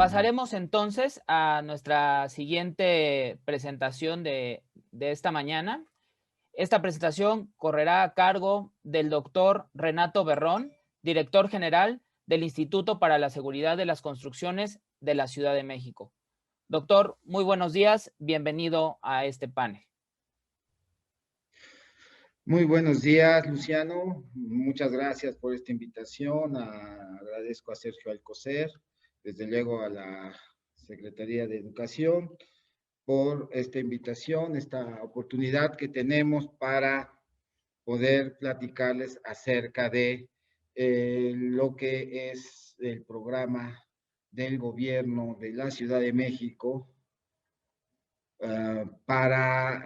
Pasaremos entonces a nuestra siguiente presentación de esta mañana. Esta presentación correrá a cargo del doctor Renato Berrón, director general del Instituto para la Seguridad de las Construcciones de la Ciudad de México. Doctor, muy buenos días, bienvenido a este panel. Muy buenos días, Luciano. Muchas gracias por esta invitación. Agradezco a Sergio Alcocer, desde luego a la Secretaría de Educación, por esta invitación, esta oportunidad que tenemos para poder platicarles acerca de lo que es el programa del gobierno de la Ciudad de México para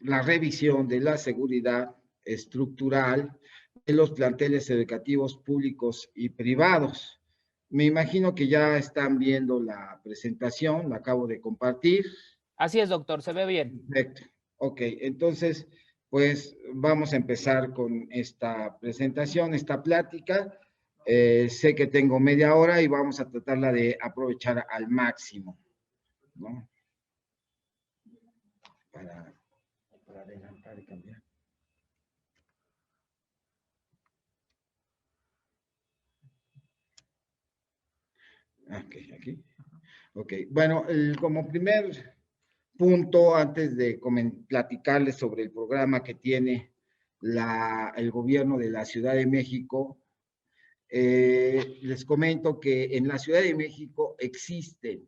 la revisión de la seguridad estructural de los planteles educativos públicos y privados. Me imagino que ya están viendo la presentación, la acabo de compartir. Así es, doctor, se ve bien. Perfecto. Ok, entonces, pues vamos a empezar con esta presentación, esta plática. Sé que tengo media hora y vamos a tratarla de aprovechar al máximo, ¿no? Para adelantar y cambiar. Ok, aquí. Ok, bueno, como primer punto, antes de platicarles sobre el programa que tiene el gobierno de la Ciudad de México, les comento que en la Ciudad de México existen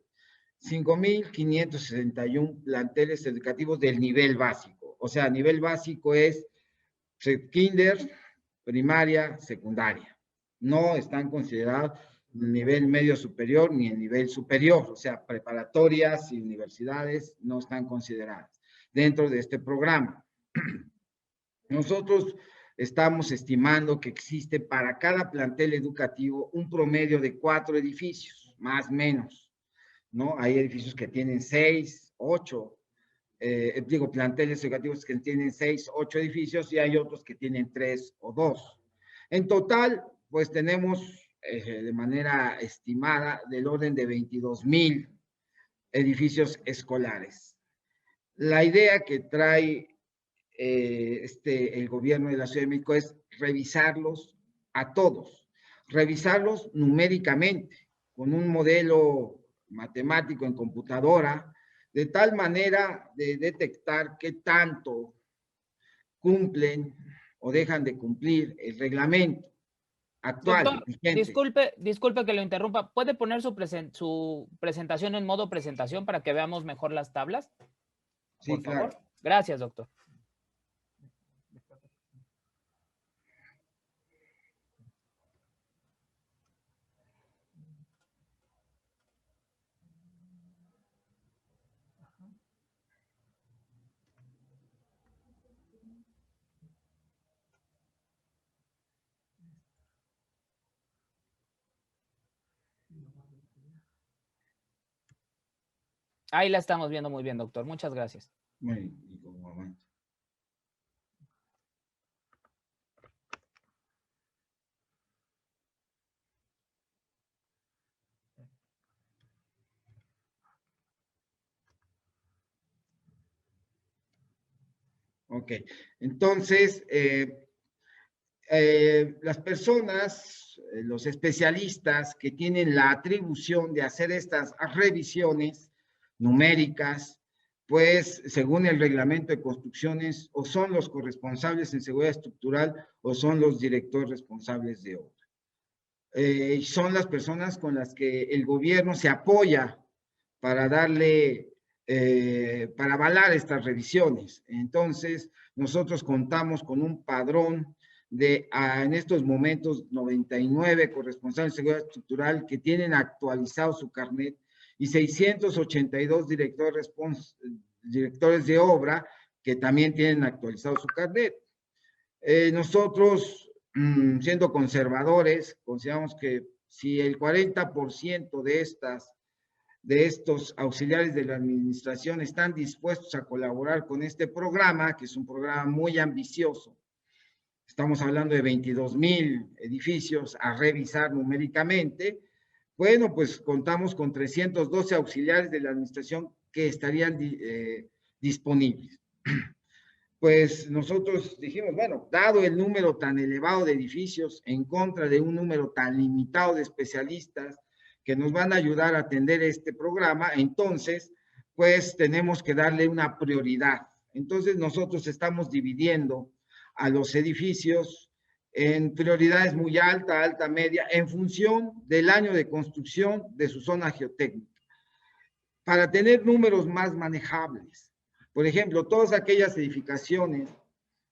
5,561 planteles educativos del nivel básico. O sea, nivel básico es kinder, primaria, secundaria. No están considerados nivel medio superior ni el nivel superior. O sea, preparatorias y universidades no están consideradas dentro de este programa. Nosotros estamos estimando que existe para cada plantel educativo un promedio de 4 edificios, más o menos, ¿no? Hay edificios que tienen 6, 8, planteles educativos que tienen 6, 8 edificios y hay otros que tienen 3 o 2. En total, pues tenemos de manera estimada del orden de 22,000 edificios escolares. La idea que trae el gobierno de la Ciudad de México es revisarlos a todos, revisarlos numéricamente, con un modelo matemático en computadora, de tal manera de detectar qué tanto cumplen o dejan de cumplir el reglamento actual. Doctor, disculpe que lo interrumpa. ¿Puede poner su presentación en modo presentación para que veamos mejor las tablas? Sí, por favor. Claro. Gracias, doctor. Ahí la estamos viendo muy bien, doctor. Muchas gracias. Muy bien, un momento. Ok, entonces, las personas, los especialistas que tienen la atribución de hacer estas revisiones numéricas, pues según el reglamento de construcciones, o son los corresponsables en seguridad estructural o son los directores responsables de obra. Son las personas con las que el gobierno se apoya para para avalar estas revisiones. Entonces, nosotros contamos con un padrón de, en estos momentos, 99 corresponsables de seguridad estructural que tienen actualizado su carnet y 682 directores de obra que también tienen actualizado su carnet. Nosotros, siendo conservadores, consideramos que si el 40% de estos auxiliares de la administración están dispuestos a colaborar con este programa, que es un programa muy ambicioso. Estamos hablando de 22,000 edificios a revisar numéricamente, Bueno, pues contamos con 312 auxiliares de la administración que estarían disponibles. Pues nosotros dijimos, bueno, dado el número tan elevado de edificios en contra de un número tan limitado de especialistas que nos van a ayudar a atender este programa, entonces, pues tenemos que darle una prioridad. Entonces nosotros estamos dividiendo a los edificios en prioridades muy alta, alta, media, en función del año de construcción de su zona geotécnica, para tener números más manejables. Por ejemplo, todas aquellas edificaciones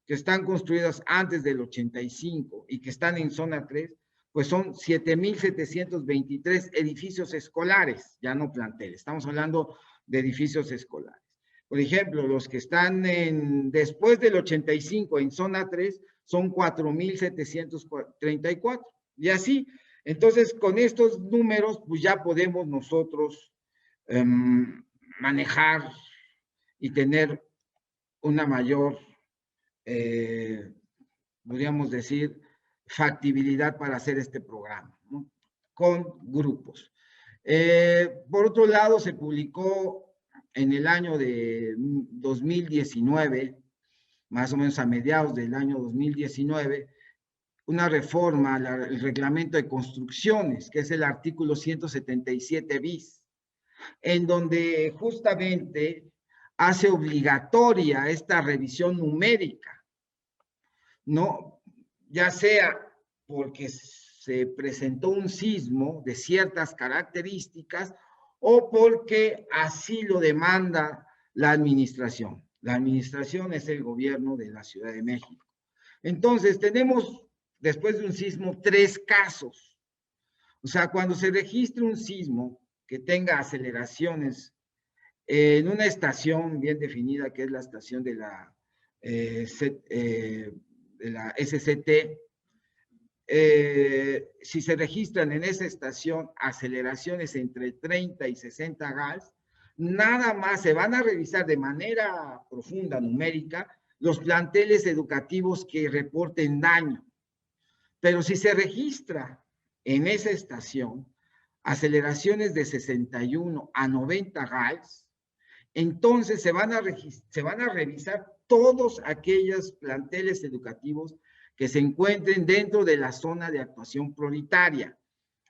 que están construidas antes del 85 y que están en zona 3, pues son 7,723 edificios escolares, ya no planteles, estamos hablando de edificios escolares. Por ejemplo, los que están después del 85 en zona 3 son 4,734. Y así, entonces con estos números, pues ya podemos nosotros manejar y tener una mayor, podríamos decir, factibilidad para hacer este programa, ¿no? Con grupos. Por otro lado, se publicó en el año de 2019, más o menos a mediados del año 2019, una reforma al reglamento de construcciones, que es el artículo 177 bis, en donde justamente hace obligatoria esta revisión numérica, ¿no? Ya sea porque se presentó un sismo de ciertas características o porque así lo demanda la administración. La administración es el gobierno de la Ciudad de México. Entonces, tenemos, después de un sismo, 3 casos. O sea, cuando se registra un sismo que tenga aceleraciones en una estación bien definida, que es la estación de la SCT, si se registran en esa estación aceleraciones entre 30 y 60 gas, nada más se van a revisar de manera profunda, numérica, los planteles educativos que reporten daño. Pero si se registra en esa estación aceleraciones de 61 a 90 gas, entonces se van a revisar todos aquellos planteles educativos que se encuentren dentro de la zona de actuación prioritaria.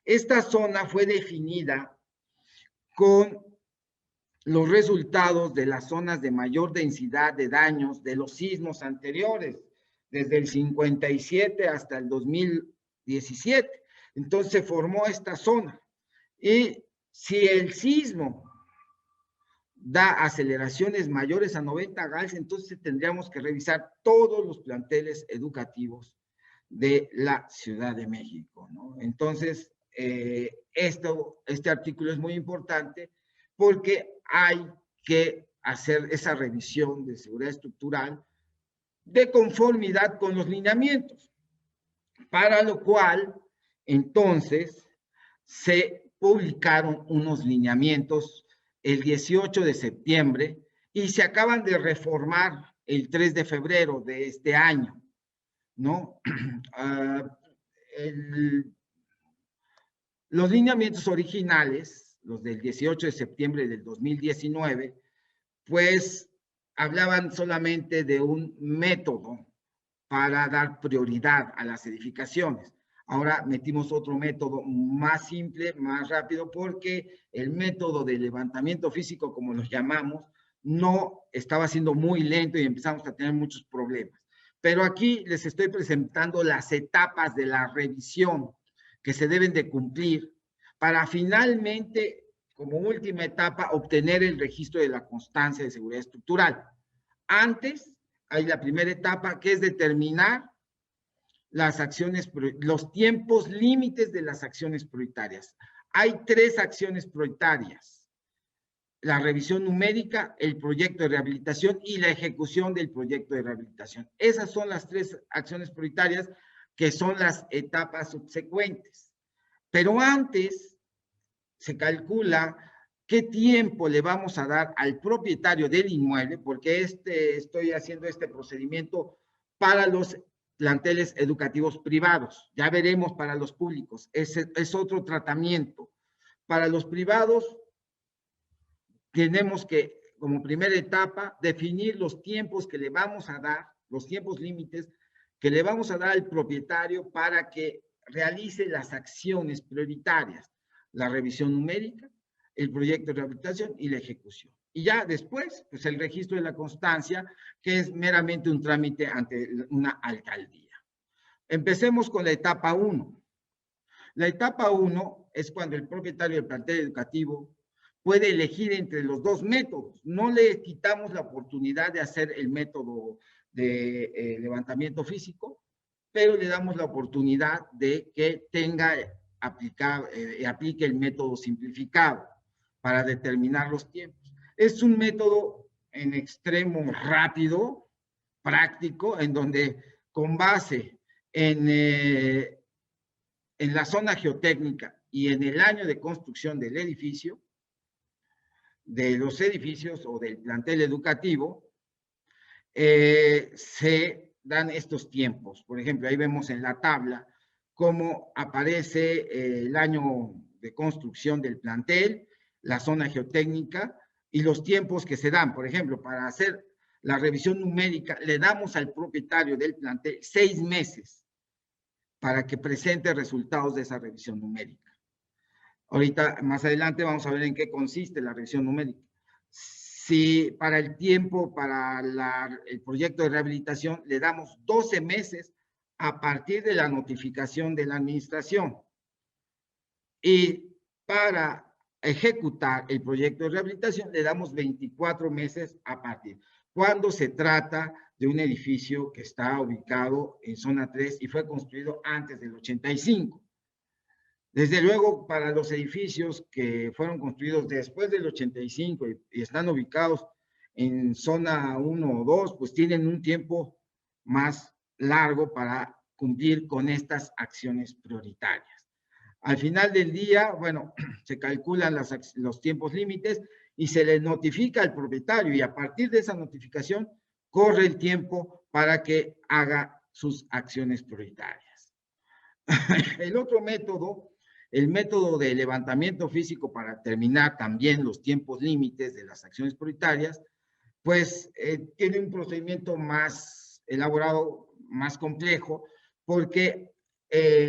Esta zona fue definida con los resultados de las zonas de mayor densidad de daños de los sismos anteriores, desde el 57 hasta el 2017. Entonces se formó esta zona. Y si el sismo da aceleraciones mayores a 90 gas, entonces tendríamos que revisar todos los planteles educativos de la Ciudad de México, ¿no? Entonces, este artículo es muy importante porque hay que hacer esa revisión de seguridad estructural de conformidad con los lineamientos, para lo cual, entonces, se publicaron unos lineamientos el 18 de septiembre y se acaban de reformar el 3 de febrero de este año, ¿no? Los lineamientos originales, los del 18 de septiembre del 2019, pues hablaban solamente de un método para dar prioridad a las edificaciones. Ahora metimos otro método más simple, más rápido, porque el método de levantamiento físico, como los llamamos, no estaba siendo muy lento y empezamos a tener muchos problemas. Pero aquí les estoy presentando las etapas de la revisión que se deben de cumplir para finalmente, como última etapa, obtener el registro de la constancia de seguridad estructural. Antes, hay la primera etapa, que es determinar las acciones, los tiempos límites de las acciones prioritarias. Hay 3 acciones prioritarias: la revisión numérica, el proyecto de rehabilitación y la ejecución del proyecto de rehabilitación. Esas son las 3 acciones prioritarias que son las etapas subsecuentes. Pero antes se calcula qué tiempo le vamos a dar al propietario del inmueble, porque estoy haciendo este procedimiento para los planteles educativos privados. Ya veremos para los públicos. Es otro tratamiento, Para los privados, tenemos que, como primera etapa, definir los tiempos que le vamos a dar, los tiempos límites que le vamos a dar al propietario para que realice las acciones prioritarias, la revisión numérica, el proyecto de rehabilitación y la ejecución. Y ya después, pues el registro de la constancia, que es meramente un trámite ante una alcaldía. Empecemos con la etapa 1. La etapa 1 es cuando el propietario del plantel educativo puede elegir entre los dos métodos. No le quitamos la oportunidad de hacer el método de levantamiento físico, pero le damos la oportunidad de que aplique el método simplificado para determinar los tiempos. Es un método en extremo rápido, práctico, en donde con base en la zona geotécnica y en el año de construcción del edificio, de los edificios o del plantel educativo, se dan estos tiempos. Por ejemplo, ahí vemos en la tabla cómo aparece el año de construcción del plantel, la zona geotécnica y los tiempos que se dan. Por ejemplo, para hacer la revisión numérica, le damos al propietario del plantel 6 meses para que presente resultados de esa revisión numérica. Ahorita, más adelante, vamos a ver en qué consiste la revisión numérica. Si para el tiempo, para el proyecto de rehabilitación, le damos 12 meses a partir de la notificación de la administración. Y para ejecutar el proyecto de rehabilitación, le damos 24 meses a partir. Cuando se trata de un edificio que está ubicado en zona 3 y fue construido antes del 85. Desde luego, para los edificios que fueron construidos después del 85 y están ubicados en zona 1 o 2, pues tienen un tiempo más largo para cumplir con estas acciones prioritarias. Al final del día, bueno, se calculan los tiempos límites y se le notifica al propietario y a partir de esa notificación corre el tiempo para que haga sus acciones prioritarias. El otro método, el método de levantamiento físico para determinar también los tiempos límites de las acciones prioritarias, pues tiene un procedimiento más elaborado, más complejo, porque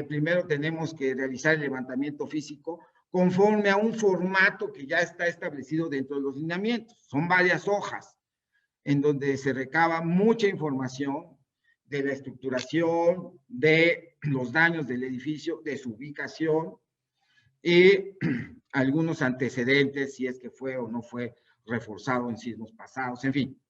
primero tenemos que realizar el levantamiento físico conforme a un formato que ya está establecido dentro de los lineamientos. Son varias hojas en donde se recaba mucha información de la estructuración, de los daños del edificio, de su ubicación y algunos antecedentes, si es que fue o no fue reforzado en sismos pasados, en fin.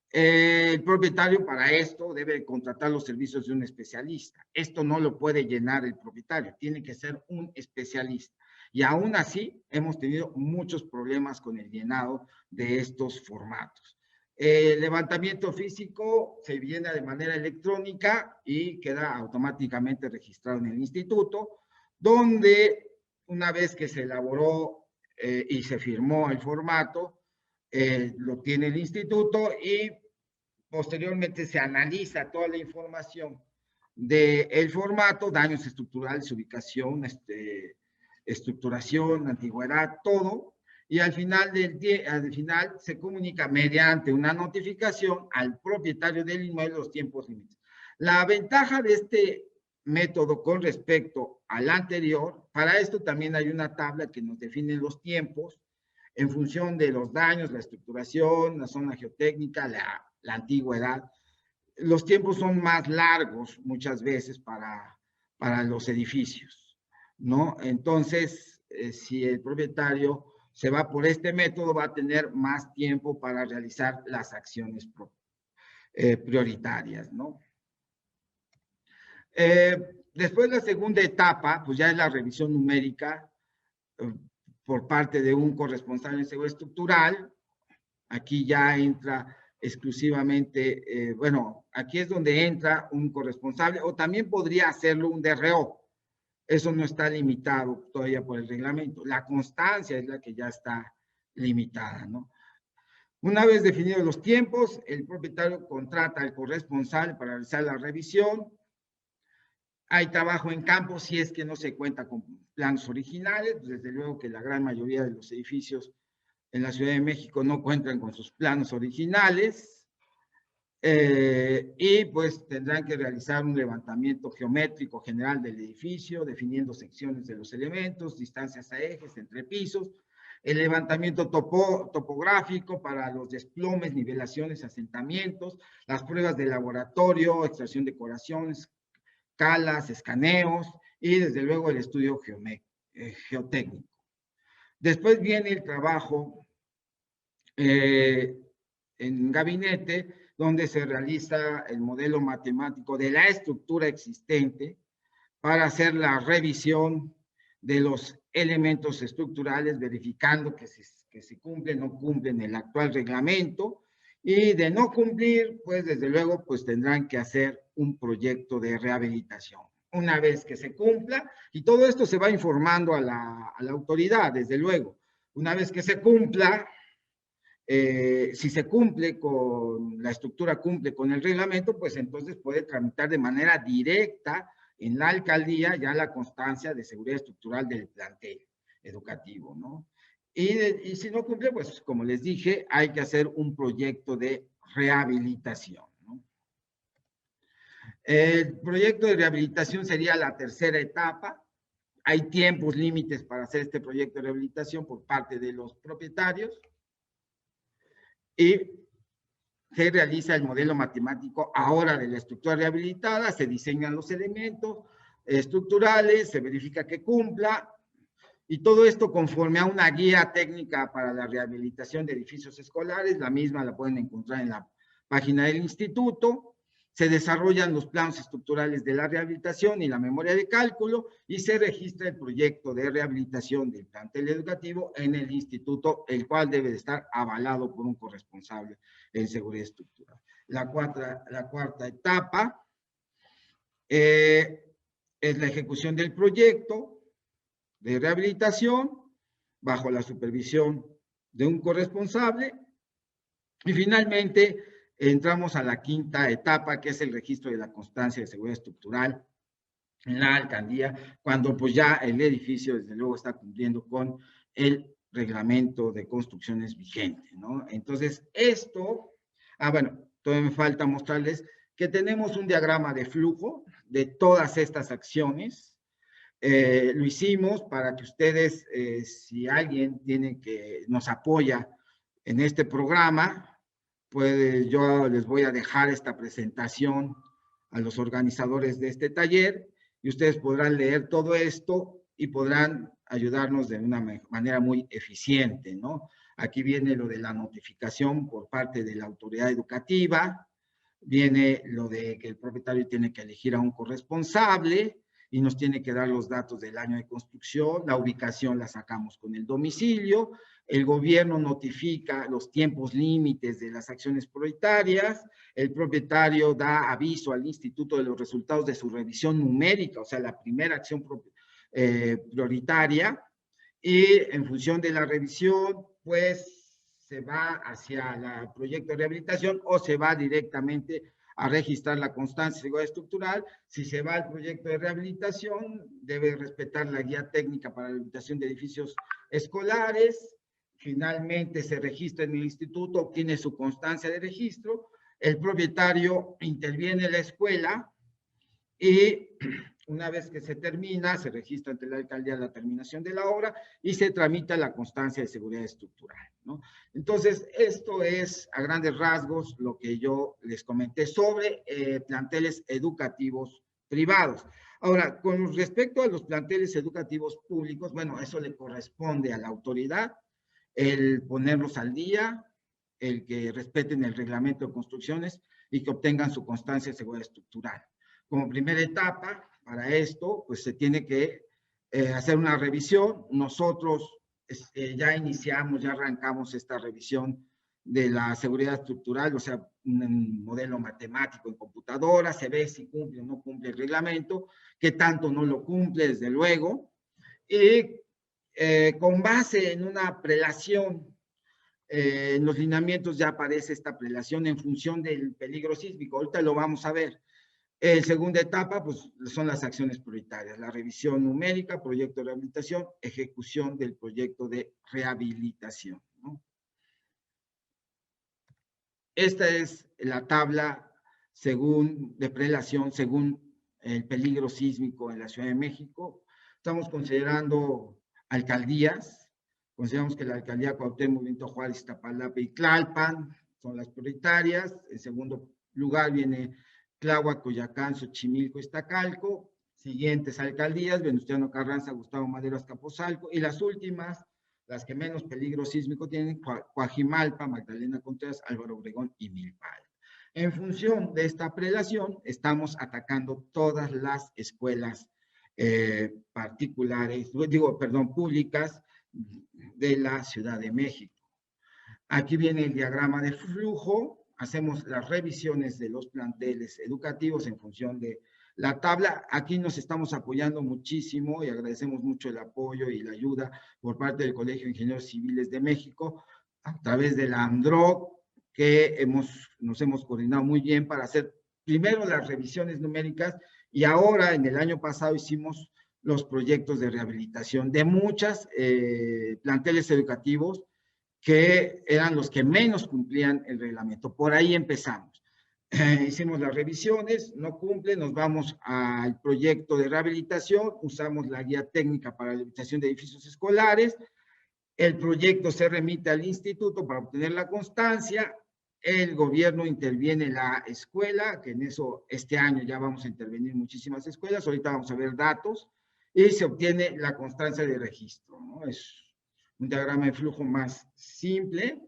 El propietario para esto debe contratar los servicios de un especialista. Esto no lo puede llenar el propietario, tiene que ser un especialista. Y aún así hemos tenido muchos problemas con el llenado de estos formatos. El levantamiento físico se llena de manera electrónica y queda automáticamente registrado en el instituto, donde una vez que se elaboró y se firmó el formato, lo tiene el instituto y posteriormente se analiza toda la información del formato, daños estructurales, ubicación, estructuración, antigüedad, todo, y al final se comunica mediante una notificación al propietario del inmueble los tiempos límites. La ventaja de este método con respecto al anterior, para esto también hay una tabla que nos define los tiempos en función de los daños, la estructuración, la zona geotécnica, la antigüedad. Los tiempos son más largos muchas veces para los edificios, ¿no? Entonces, si el propietario se va por este método, va a tener más tiempo para realizar las acciones prioritarias, ¿no? Después la segunda etapa, pues ya es la revisión numérica por parte de un corresponsable en seguridad estructural. Aquí ya entra exclusivamente, bueno, aquí es donde entra un corresponsable o también podría hacerlo un DRO. Eso no está limitado todavía por el reglamento. La constancia es la que ya está limitada, ¿no? Una vez definidos los tiempos, el propietario contrata al corresponsable para realizar la revisión Hay trabajo en campo si es que no se cuenta con planos originales, pues desde luego que la gran mayoría de los edificios en la Ciudad de México no cuentan con sus planos originales, y pues tendrán que realizar un levantamiento geométrico general del edificio, definiendo secciones de los elementos, distancias a ejes entre pisos, el levantamiento topográfico para los desplomes, nivelaciones, asentamientos, las pruebas de laboratorio, extracción de decoraciones, calas, escaneos y desde luego el estudio geotécnico. Después viene el trabajo en gabinete, donde se realiza el modelo matemático de la estructura existente para hacer la revisión de los elementos estructurales, verificando que se cumplen o no cumplen el actual reglamento, y de no cumplir, pues desde luego, pues tendrán que hacer un proyecto de rehabilitación. Una vez que se cumpla, y todo esto se va informando a la autoridad, desde luego. Una vez que se cumpla, si se cumple con, la estructura cumple con el reglamento, pues entonces puede tramitar de manera directa en la alcaldía ya la constancia de seguridad estructural del plantel educativo, ¿no? Y si no cumple, pues como les dije, hay que hacer un proyecto de rehabilitación, ¿no? El proyecto de rehabilitación sería la tercera etapa. Hay tiempos límites para hacer este proyecto de rehabilitación por parte de los propietarios. Y se realiza el modelo matemático ahora de la estructura rehabilitada, se diseñan los elementos estructurales, se verifica que cumpla, y todo esto conforme a una guía técnica para la rehabilitación de edificios escolares. La misma la pueden encontrar en la página del instituto. Se desarrollan los planos estructurales de la rehabilitación y la memoria de cálculo, y se registra el proyecto de rehabilitación del plantel educativo en el instituto, el cual debe de estar avalado por un corresponsable en seguridad estructural. La cuarta etapa es la ejecución del proyecto de rehabilitación bajo la supervisión de un corresponsable, y finalmente entramos a la quinta etapa, que es el registro de la constancia de seguridad estructural en la alcaldía, cuando pues ya el edificio desde luego está cumpliendo con el reglamento de construcciones vigente, ¿no? Entonces esto, bueno, todavía me falta mostrarles que tenemos un diagrama de flujo de todas estas acciones. Lo hicimos para que ustedes, si alguien nos apoya en este programa, pues yo les voy a dejar esta presentación a los organizadores de este taller, y ustedes podrán leer todo esto y podrán ayudarnos de una manera muy eficiente, ¿no? Aquí viene lo de la notificación por parte de la autoridad educativa, viene lo de que el propietario tiene que elegir a un corresponsable y nos tiene que dar los datos del año de construcción, la ubicación la sacamos con el domicilio, el gobierno notifica los tiempos límites de las acciones prioritarias, el propietario da aviso al instituto de los resultados de su revisión numérica, o sea, la primera acción prioritaria, y en función de la revisión, pues se va hacia el proyecto de rehabilitación o se va directamente a registrar la constancia de seguridad estructural. Si se va al proyecto de rehabilitación, debe respetar la guía técnica para la rehabilitación de edificios escolares. Finalmente se registra en el instituto, obtiene su constancia de registro, el propietario interviene en la escuela y una vez que se termina, se registra ante la alcaldía la terminación de la obra y se tramita la constancia de seguridad estructural, ¿no? Entonces, esto es a grandes rasgos lo que yo les comenté sobre planteles educativos privados. Ahora, con respecto a los planteles educativos públicos, bueno, eso le corresponde a la autoridad, el ponerlos al día, el que respeten el reglamento de construcciones y que obtengan su constancia de seguridad estructural. Como primera etapa, para esto, pues se tiene que hacer una revisión. Nosotros ya iniciamos, ya arrancamos esta revisión de la seguridad estructural, o sea, un modelo matemático en computadora, se ve si cumple o no cumple el reglamento, qué tanto no lo cumple, desde luego, y con base en una prelación, en los lineamientos ya aparece esta prelación en función del peligro sísmico, ahorita lo vamos a ver. Segunda etapa, pues son las acciones prioritarias, la revisión numérica, proyecto de rehabilitación, ejecución del proyecto de rehabilitación, ¿no? Esta es la tabla de prelación según el peligro sísmico en la Ciudad de México. Estamos considerando alcaldías, consideramos que la alcaldía Cuauhtémoc, Benito Juárez, Iztapalapa y Tlalpan son las prioritarias. En segundo lugar viene Tláhuac, Coyoacán, Xochimilco, Iztacalco. Siguientes alcaldías, Venustiano Carranza, Gustavo Madero, Azcapotzalco. Y las últimas, las que menos peligro sísmico tienen, Coajimalpa, Magdalena Contreras, Álvaro Obregón y Milpal. En función de esta prelación, estamos atacando todas las escuelas públicas de la Ciudad de México. Aquí viene el diagrama de flujo, hacemos las revisiones de los planteles educativos en función de la tabla. Aquí nos estamos apoyando muchísimo y agradecemos mucho el apoyo y la ayuda por parte del Colegio de Ingenieros Civiles de México, a través de la AMDROC, que nos hemos coordinado muy bien para hacer primero las revisiones numéricas y ahora, en el año pasado, hicimos los proyectos de rehabilitación de muchos planteles educativos que eran los que menos cumplían el reglamento. Por ahí empezamos. Hicimos las revisiones, no cumple, nos vamos al proyecto de rehabilitación, usamos la guía técnica para la rehabilitación de edificios escolares, el proyecto se remite al instituto para obtener la constancia, el gobierno interviene en la escuela, que en eso este año ya vamos a intervenir muchísimas escuelas, ahorita vamos a ver datos, y se obtiene la constancia de registro, ¿no? Es un diagrama de flujo más simple.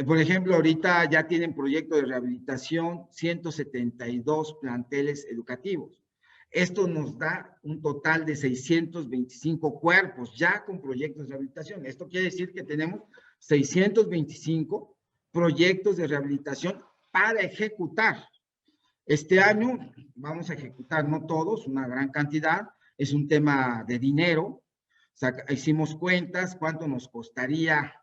Por ejemplo, ahorita ya tienen proyecto de rehabilitación 172 planteles educativos. Esto nos da un total de 625 cuerpos ya con proyectos de rehabilitación. Esto quiere decir que tenemos 625 proyectos de rehabilitación para ejecutar. Este año vamos a ejecutar, no todos, una gran cantidad. Es un tema de dinero. O sea, hicimos cuentas, cuánto nos costaría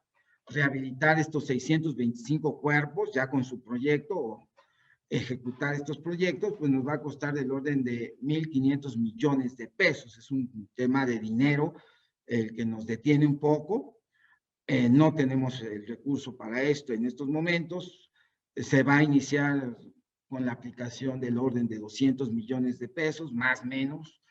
rehabilitar estos 625 cuerpos ya con su proyecto o ejecutar estos proyectos, pues nos va a costar del orden de 1,500 millones de pesos. Es un tema de dinero el que nos detiene un poco. No tenemos el recurso para esto en estos momentos. Se va a iniciar con la aplicación del orden de 200 millones de pesos, más o menos,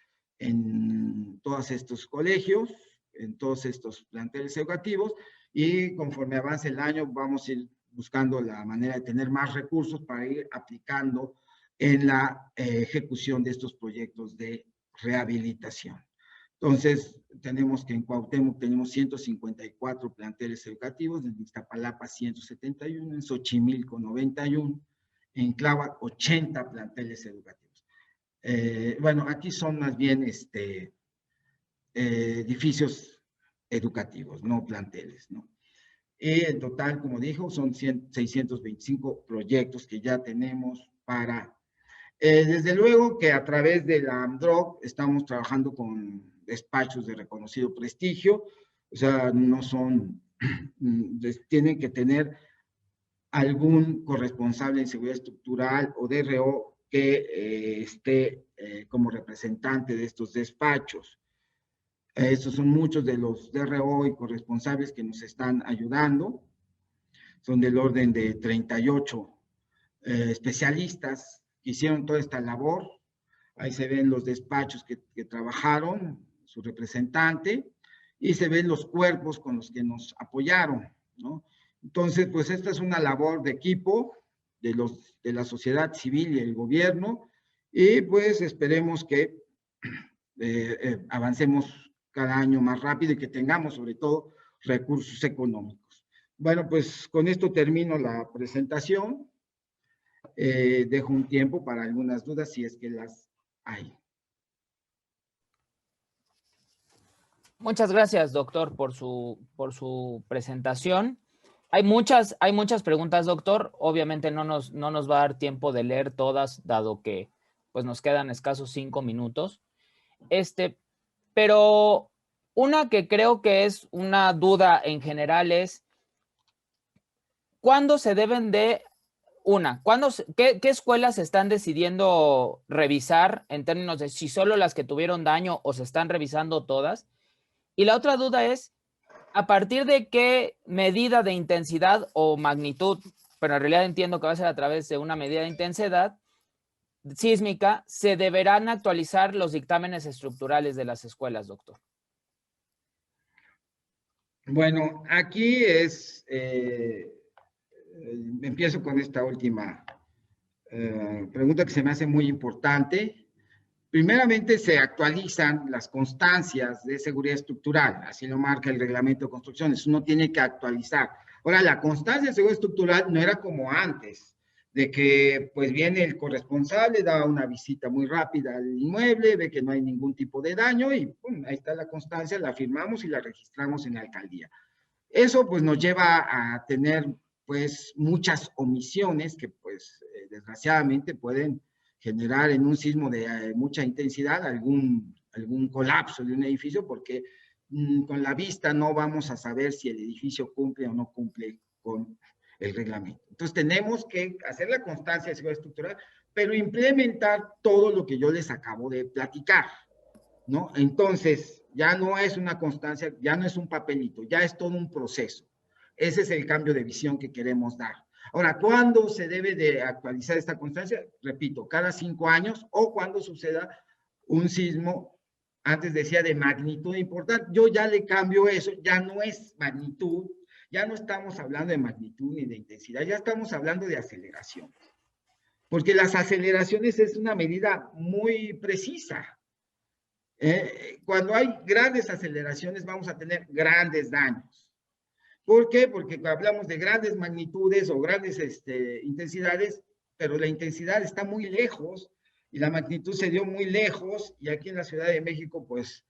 en todos estos colegios, en todos estos planteles educativos, y conforme avance el año vamos a ir buscando la manera de tener más recursos para ir aplicando en la ejecución de estos proyectos de rehabilitación. Entonces, tenemos que en Cuauhtémoc tenemos 154 planteles educativos, en Iztapalapa 171, en Xochimilco 91, en Tláhuac 80 planteles educativos. Bueno, aquí son más bien edificios educativos, no planteles, ¿no? Y en total, como dijo, son 625 proyectos que ya tenemos para... desde luego que a través de la AMDROC estamos trabajando con despachos de reconocido prestigio, o sea, no son, tienen que tener algún corresponsable en seguridad estructural o DRO que esté como representante de estos despachos. Estos son muchos de los DRO y corresponsables que nos están ayudando. Son del orden de 38 especialistas que hicieron toda esta labor. Ahí se ven los despachos que trabajaron, su representante, y se ven los cuerpos con los que nos apoyaron, ¿no? Entonces, pues esta es una labor de equipo de la sociedad civil y el gobierno, y pues esperemos que avancemos cada año más rápido y que tengamos sobre todo recursos económicos. Bueno, pues con esto termino la presentación. Dejo un tiempo para algunas dudas si es que las hay. Muchas gracias, doctor, por su presentación. Hay muchas preguntas, doctor. Obviamente no nos va a dar tiempo de leer todas, dado que pues, nos quedan escasos 5 minutos. Pero una que creo que es una duda en general es, ¿cuándo se deben de Una, ¿qué escuelas se están decidiendo revisar en términos de si solo las que tuvieron daño o se están revisando todas? Y la otra duda es, ¿a partir de qué medida de intensidad o magnitud, pero en realidad entiendo que va a ser a través de una medida de intensidad sísmica, se deberán actualizar los dictámenes estructurales de las escuelas, doctor? Bueno, aquí empiezo con esta última pregunta que se me hace muy importante. Primeramente, se actualizan las constancias de seguridad estructural, así lo marca el reglamento de construcciones, uno tiene que actualizar. Ahora, la constancia de seguridad estructural no era como antes, de que pues viene el corresponsable, da una visita muy rápida al inmueble, ve que no hay ningún tipo de daño y pum, ahí está la constancia, la firmamos y la registramos en la alcaldía. Eso pues nos lleva a tener pues muchas omisiones que pues desgraciadamente pueden generar en un sismo de mucha intensidad algún colapso de un edificio porque con la vista no vamos a saber si el edificio cumple o no cumple con el reglamento. Entonces tenemos que hacer la constancia de seguridad estructural, pero implementar todo lo que yo les acabo de platicar, ¿no? Entonces ya no es una constancia, ya no es un papelito, ya es todo un proceso. Ese es el cambio de visión que queremos dar. Ahora, ¿cuándo se debe de actualizar esta constancia? Repito, cada 5 años o cuando suceda un sismo, antes decía de magnitud importante, yo ya le cambio eso, ya no es magnitud, ya no estamos hablando de magnitud ni de intensidad, ya estamos hablando de aceleración. Porque las aceleraciones es una medida muy precisa. Cuando hay grandes aceleraciones vamos a tener grandes daños. ¿Por qué? Porque hablamos de grandes magnitudes o grandes intensidades, pero la intensidad está muy lejos y la magnitud se dio muy lejos y aquí en la Ciudad de México pues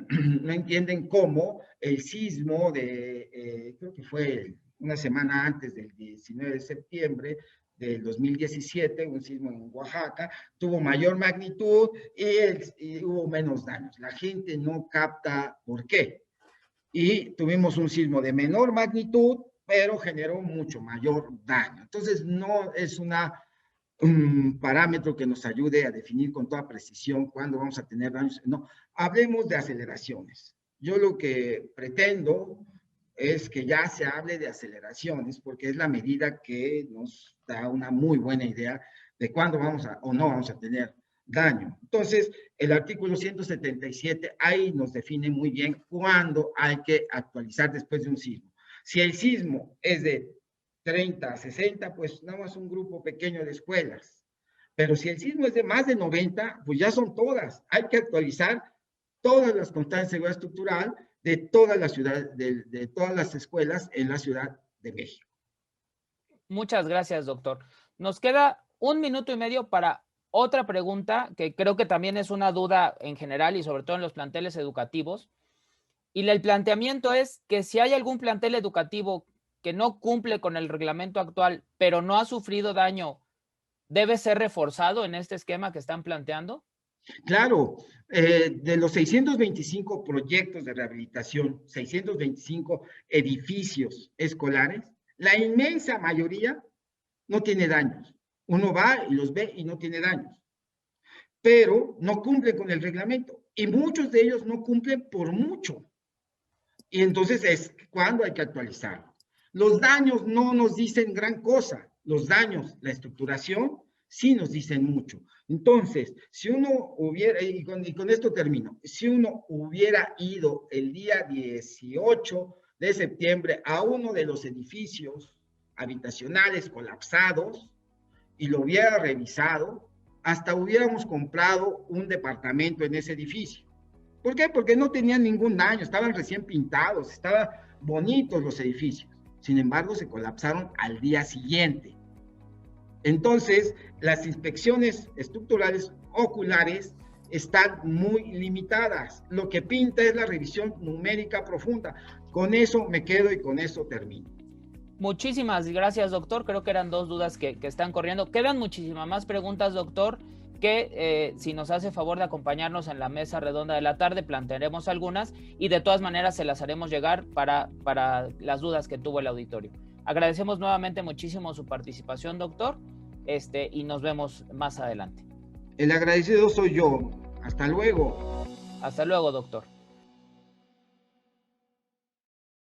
no entienden cómo el sismo creo que fue una semana antes del 19 de septiembre del 2017, un sismo en Oaxaca, tuvo mayor magnitud y hubo menos daños. La gente no capta por qué. Y tuvimos un sismo de menor magnitud, pero generó mucho mayor daño. Entonces, no es un parámetro que nos ayude a definir con toda precisión cuándo vamos a tener daños. No, hablemos de aceleraciones. Yo lo que pretendo es que ya se hable de aceleraciones, porque es la medida que nos da una muy buena idea de cuándo vamos a o no vamos a tener daño. Entonces, el artículo 177 ahí nos define muy bien cuándo hay que actualizar después de un sismo. Si el sismo es de 30 a 60, pues nada más un grupo pequeño de escuelas. Pero si el sismo es de más de 90, pues ya son todas. Hay que actualizar todas las constancias de seguridad estructural de toda la ciudad, de todas las escuelas en la Ciudad de México. Muchas gracias, doctor. Nos queda 1 minuto y medio para otra pregunta que creo que también es una duda en general y sobre todo en los planteles educativos. Y el planteamiento es que si hay algún plantel educativo que no cumple con el reglamento actual, pero no ha sufrido daño, ¿debe ser reforzado en este esquema que están planteando? Claro, de los 625 proyectos de rehabilitación, 625 edificios escolares, la inmensa mayoría no tiene daños. Uno va y los ve y no tiene daños, pero no cumplen con el reglamento y muchos de ellos no cumplen por mucho. Y entonces es cuando hay que actualizarlo. Los daños no nos dicen gran cosa, los daños, la estructuración, sí nos dicen mucho. Entonces, si uno hubiera, y con esto termino, si uno hubiera ido el día 18 de septiembre a uno de los edificios habitacionales colapsados y lo hubiera revisado, hasta hubiéramos comprado un departamento en ese edificio. ¿Por qué? Porque no tenían ningún daño, estaban recién pintados, estaban bonitos los edificios. Sin embargo, se colapsaron al día siguiente. Entonces, las inspecciones estructurales oculares están muy limitadas. Lo que pinta es la revisión numérica profunda. Con eso me quedo y con eso termino. Muchísimas gracias, doctor. Creo que eran 2 dudas que están corriendo. Quedan muchísimas más preguntas, doctor, que si nos hace favor de acompañarnos en la mesa redonda de la tarde, plantearemos algunas y de todas maneras se las haremos llegar para las dudas que tuvo el auditorio. Agradecemos nuevamente muchísimo su participación, doctor, y nos vemos más adelante. El agradecido soy yo. Hasta luego. Hasta luego, doctor.